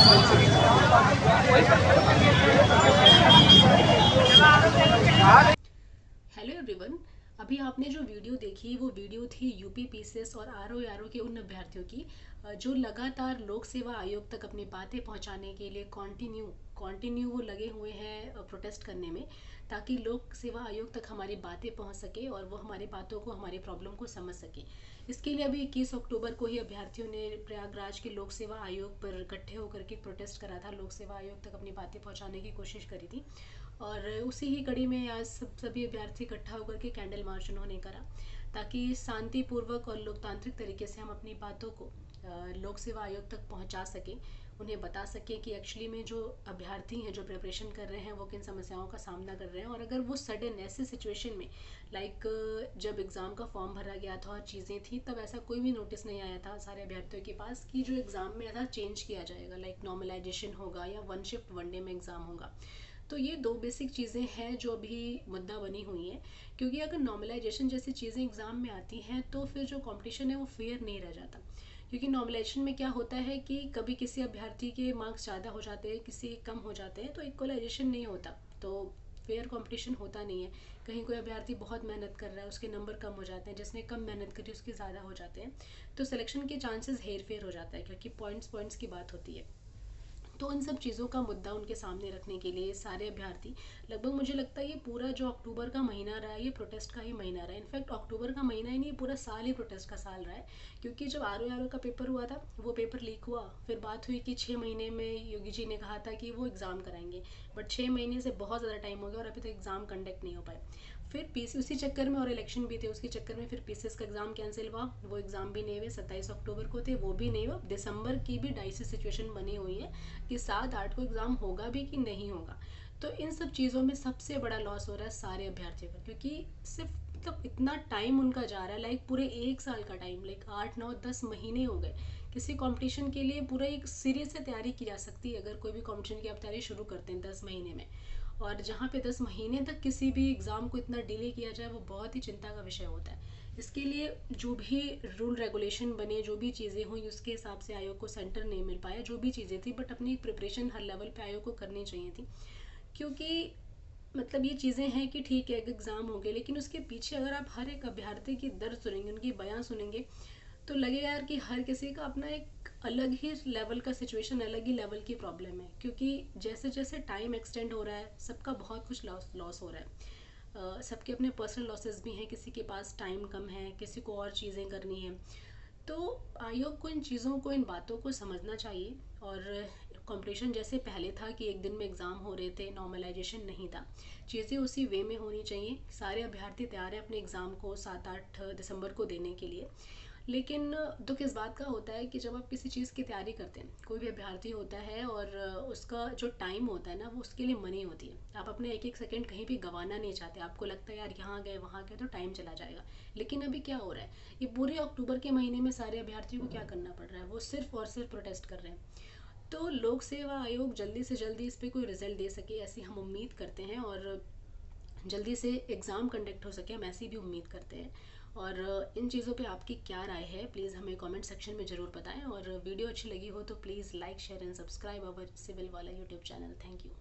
Hello everyone. अभी आपने जो वीडियो देखी वो वीडियो थी यूपी पीसीएस और आरओ के उन अभ्यर्थियों की जो लगातार लोक सेवा आयोग तक अपनी बातें पहुंचाने के लिए कॉन्टिन्यू वो लगे हुए हैं प्रोटेस्ट करने में, ताकि लोक सेवा आयोग तक हमारी बातें पहुंच सके और वो हमारी बातों को, हमारी प्रॉब्लम को समझ सके। इसके लिए अभी 21 अक्टूबर को ही अभ्यर्थियों ने प्रयागराज के लोक सेवा आयोग पर इकट्ठे होकर के प्रोटेस्ट करा था, लोक सेवा आयोग तक अपनी बातें पहुंचाने की कोशिश करी थी। और उसी ही कड़ी में आज सभी अभ्यर्थी इकट्ठा होकर के कैंडल मार्च उन्होंने करा, ताकि शांतिपूर्वक और लोकतांत्रिक तरीके से हम अपनी बातों को लोक सेवा आयोग तक पहुंचा सकें, उन्हें बता सकें कि एक्चुअली में जो अभ्यर्थी हैं, जो प्रिपरेशन कर रहे हैं, वो किन समस्याओं का सामना कर रहे हैं। और अगर वो सडन ऐसे सिचुएशन में लाइक जब एग्ज़ाम का फॉर्म भरा गया था और चीज़ें थी, तब ऐसा कोई भी नोटिस नहीं आया था सारे अभ्यर्थियों के पास कि जो एग्ज़ाम में था चेंज किया जाएगा, लाइक नॉर्मलाइजेशन होगा या वन शिफ्ट वन डे में एग्ज़ाम होगा। तो ये दो बेसिक चीज़ें हैं जो अभी मुद्दा बनी हुई हैं, क्योंकि अगर नॉर्मलाइजेशन जैसी चीज़ें एग्ज़ाम में आती हैं तो फिर जो कंपटीशन है वो फेयर नहीं रह जाता। क्योंकि नॉर्मलाइजेशन में क्या होता है कि कभी किसी अभ्यर्थी के मार्क्स ज़्यादा हो जाते हैं, किसी कम हो जाते हैं, तो इक्वलाइजेशन नहीं होता, तो फेयर कंपटीशन होता नहीं है। कहीं कोई अभ्यर्थी बहुत मेहनत कर रहा है, उसके नंबर कम हो जाते हैं, जिसने कम मेहनत करी उसके ज़्यादा हो जाते हैं, तो सिलेक्शन के चांसेस हेर फेर हो जाता है, क्योंकि पॉइंट्स पॉइंट्स की बात होती है। तो उन सब चीज़ों का मुद्दा उनके सामने रखने के लिए सारे अभ्यर्थी, लगभग मुझे लगता है ये पूरा जो अक्टूबर का महीना रहा है ये प्रोटेस्ट का ही महीना रहा है। इनफैक्ट अक्टूबर का महीना ही नहीं, पूरा साल ही प्रोटेस्ट का साल रहा है। क्योंकि जब आर का पेपर हुआ था, वो पेपर लीक हुआ, फिर बात हुई कि 6 महीने में योगी जी ने कहा था कि वो एग्ज़ाम कराएंगे, बट 6 महीने से बहुत ज़्यादा टाइम हो गया और अभी तक एग्ज़ाम कंडक्ट नहीं हो पाए। फिर पीसी उसी चक्कर में, और इलेक्शन भी थे उसके चक्कर में, फिर पीसीएस का एग्ज़ाम कैंसिल हुआ, वो एग्ज़ाम भी नहीं हुए। 27 अक्टूबर को थे, वो भी नहीं हुआ। दिसंबर की भी डाइसी सिचुएशन बनी हुई है कि 7-8 को एग्ज़ाम होगा भी कि नहीं होगा। तो इन सब चीज़ों में सबसे बड़ा लॉस हो रहा है सारे अभ्यर्थियों का, क्योंकि सिर्फ मतलब इतना टाइम उनका जा रहा है, लाइक पूरे 1 साल का टाइम, लाइक 8-9-10 महीने हो गए। किसी कंपटीशन के लिए पूरा एक सीरियस से तैयारी की जा सकती है, अगर कोई भी कंपटीशन की आप तैयारी शुरू करते हैं 10 महीने में, और जहाँ पे 10 महीने तक किसी भी एग्ज़ाम को इतना डिले किया जाए, वो बहुत ही चिंता का विषय होता है। इसके लिए जो भी रूल रेगुलेशन बने, जो भी चीज़ें हुई, उसके हिसाब से आयोग को सेंटर नहीं मिल पाया, जो भी चीज़ें थी, बट अपनी प्रिपरेशन हर लेवल पे आयोग को करनी चाहिए थी। क्योंकि मतलब ये चीज़ें हैं कि ठीक है एग्ज़ाम हो गए, लेकिन उसके पीछे अगर आप हर एक अभ्यर्थी की दर्द सुनेंगे, उनकी बयां सुनेंगे, तो लगेगा यार कि हर किसी का अपना एक अलग ही लेवल का सिचुएशन, अलग ही लेवल की प्रॉब्लम है। क्योंकि जैसे जैसे टाइम एक्सटेंड हो रहा है, सबका बहुत कुछ लॉस हो रहा है। सबके अपने पर्सनल लॉसेस भी हैं, किसी के पास टाइम कम है, किसी को और चीज़ें करनी हैं। तो आयोग को इन चीज़ों को, इन बातों को समझना चाहिए। और कंपटीशन जैसे पहले था कि एक दिन में एग्ज़ाम हो रहे थे, नॉर्मलाइजेशन नहीं था, चीज़ें उसी वे में होनी चाहिए। सारे अभ्यर्थी तैयार हैं अपने एग्ज़ाम को 7-8 दिसंबर को देने के लिए। लेकिन दुख इस बात का होता है कि जब आप किसी चीज़ की तैयारी करते हैं, कोई भी अभ्यर्थी होता है, और उसका जो टाइम होता है ना, वो उसके लिए मनी होती है। आप अपने एक एक सेकंड कहीं भी गंवाना नहीं चाहते, आपको लगता है यार यहाँ गए वहाँ गए तो टाइम चला जाएगा। लेकिन अभी क्या हो रहा है, ये पूरे अक्टूबर के महीने में सारे अभ्यर्थियों को क्या करना पड़ रहा है, वो सिर्फ और सिर्फ प्रोटेस्ट कर रहे हैं। तो लोक सेवा आयोग जल्दी से जल्दी इस पर कोई रिजल्ट दे सके, ऐसी हम उम्मीद करते हैं, और जल्दी से एग्ज़ाम कंडक्ट हो सके, हम ऐसी भी उम्मीद करते हैं। और इन चीज़ों पे आपकी क्या राय है, प्लीज़ हमें कमेंट सेक्शन में ज़रूर बताएं। और वीडियो अच्छी लगी हो तो please like, share and subscribe our civil वाला यूट्यूब चैनल। Thank you.